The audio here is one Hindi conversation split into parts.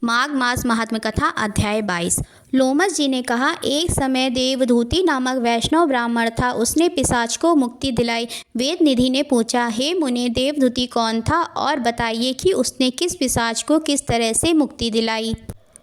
माघ मास महात्म कथा अध्याय 22। लोमस जी ने कहा, एक समय देवधूति नामक वैष्णव ब्राह्मण था। उसने पिशाच को मुक्ति दिलाई। वेद निधि ने पूछा, हे मुने, देवधूति कौन था और बताइए कि उसने किस पिशाच को किस तरह से मुक्ति दिलाई।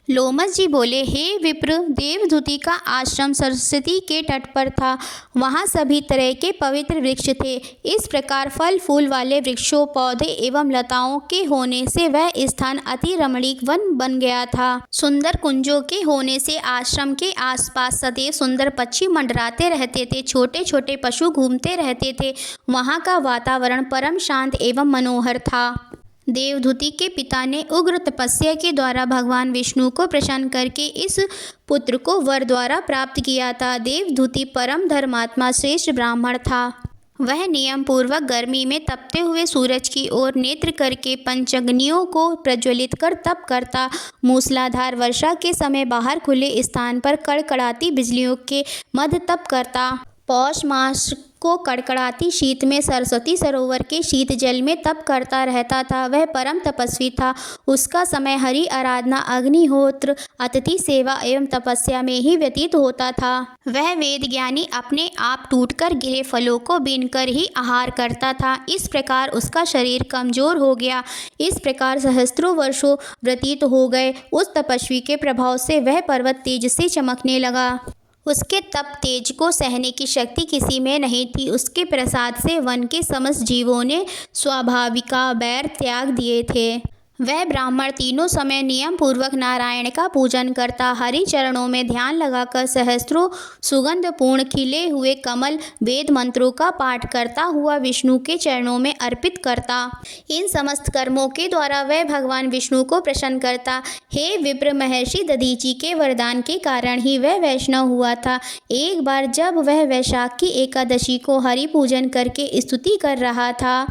लोमस जी बोले, हे विप्र, देवधूति का आश्रम सरस्वती के तट पर था। वहाँ सभी तरह के पवित्र वृक्ष थे। इस प्रकार फल फूल वाले वृक्षों, पौधे एवं लताओं के होने से वह स्थान अति रमणीक वन बन गया था। सुंदर कुंजों के होने से आश्रम के आसपास सदैव सुंदर पक्षी मंडराते रहते थे। छोटे छोटे पशु घूमते रहते थे। वहाँ का वातावरण परम शांत एवं मनोहर था। देवधूति के पिता ने उग्र तपस्या के द्वारा भगवान विष्णु को प्रसन्न करके इस पुत्र को वर द्वारा प्राप्त किया था। देवधूति परम धर्मात्मा श्रेष्ठ ब्राह्मण था। वह नियम पूर्वक गर्मी में तपते हुए सूरज की ओर नेत्र करके पंचअग्नियों को प्रज्वलित कर तप करता। मूसलाधार वर्षा के समय बाहर खुले स्थान पर कड़कड़ाती बिजलियों के मध्य तप करता। पौष मास को कड़कड़ाती शीत में सरस्वती सरोवर के शीत जल में तप करता रहता था। वह परम तपस्वी था। उसका समय हरि आराधना, अग्निहोत्र, अतिथि सेवा एवं तपस्या में ही व्यतीत होता था। वह वेद ज्ञानी अपने आप टूटकर गिरे फलों को बीनकर ही आहार करता था। इस प्रकार उसका शरीर कमजोर हो गया। इस प्रकार सहस्त्रों वर्षों व्यतीत हो गए। उस तपस्वी के प्रभाव से वह पर्वत तेज से चमकने लगा। उसके तप तेज को सहने की शक्ति किसी में नहीं थी। उसके प्रसाद से वन के समस्त जीवों ने स्वाभाविका बैर त्याग दिए थे। वह ब्राह्मण तीनों समय नियम पूर्वक नारायण का पूजन करता। हरि चरणों में ध्यान लगाकर सहस्त्रों सुगंध पूर्ण खिले हुए कमल वेद मंत्रों का पाठ करता हुआ विष्णु के चरणों में अर्पित करता। इन समस्त कर्मों के द्वारा वह भगवान विष्णु को प्रसन्न करता। हे विप्र, महर्षि दधीचि के वरदान के कारण ही वह वैष्णव हुआ था। एक बार जब वह वैशाख की एकादशी को हरि पूजन करके स्तुति कर रहा था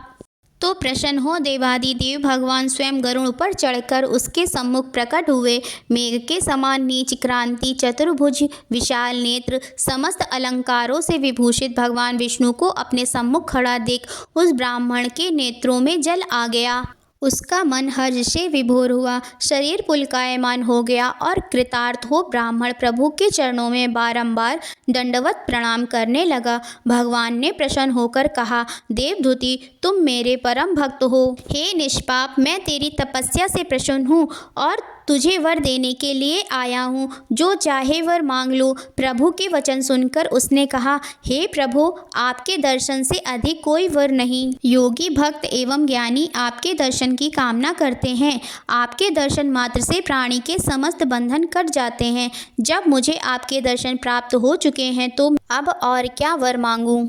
तो प्रसन्न हो देवादिदेव भगवान स्वयं गरुड़ पर चढ़कर उसके सम्मुख प्रकट हुए। मेघ के समान नीच क्रांति, चतुर्भुज, विशाल नेत्र, समस्त अलंकारों से विभूषित भगवान विष्णु को अपने सम्मुख खड़ा देख उस ब्राह्मण के नेत्रों में जल आ गया। उसका मन हर्ष से विभोर हुआ, शरीर पुलकायमान हो गया और कृतार्थ हो ब्राह्मण प्रभु के चरणों में बारंबार दंडवत प्रणाम करने लगा। भगवान ने प्रसन्न होकर कहा, देवधूति, तुम मेरे परम भक्त हो। हे निष्पाप, मैं तेरी तपस्या से प्रसन्न हूँ और तुझे वर देने के लिए आया हूँ। जो चाहे वर मांग लो। प्रभु के वचन सुनकर उसने कहा, हे प्रभु, आपके दर्शन से अधिक कोई वर नहीं। योगी भक्त एवं ज्ञानी आपके दर्शन की कामना करते हैं। आपके दर्शन मात्र से प्राणी के समस्त बंधन कट जाते हैं। जब मुझे आपके दर्शन प्राप्त हो चुके हैं तो अब और क्या वर मांगूं।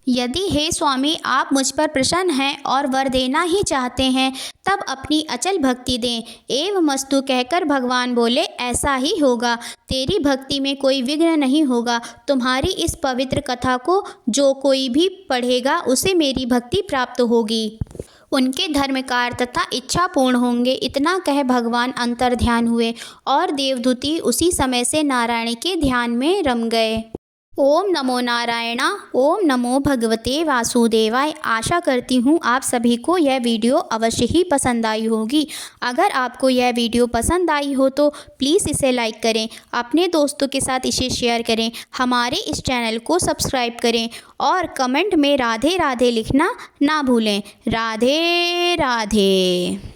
यदि हे स्वामी, आप मुझ पर प्रसन्न हैं और वर देना ही चाहते हैं, तब अपनी अचल भक्ति दें। एवमस्तु कहकर भगवान बोले, ऐसा ही होगा। तेरी भक्ति में कोई विघ्न नहीं होगा। तुम्हारी इस पवित्र कथा को जो कोई भी पढ़ेगा उसे मेरी भक्ति प्राप्त होगी। उनके धर्म कार्य तथा इच्छा पूर्ण होंगे। इतना कह भगवान अंतर ध्यान हुए और देवधूति उसी समय से नारायण के ध्यान में रम गए। ओम नमो नारायणा। ओम नमो भगवते वासुदेवाय। आशा करती हूँ आप सभी को यह वीडियो अवश्य ही पसंद आई होगी। अगर आपको यह वीडियो पसंद आई हो तो प्लीज़ इसे लाइक करें, अपने दोस्तों के साथ इसे शेयर करें, हमारे इस चैनल को सब्सक्राइब करें और कमेंट में राधे राधे लिखना ना भूलें। राधे राधे।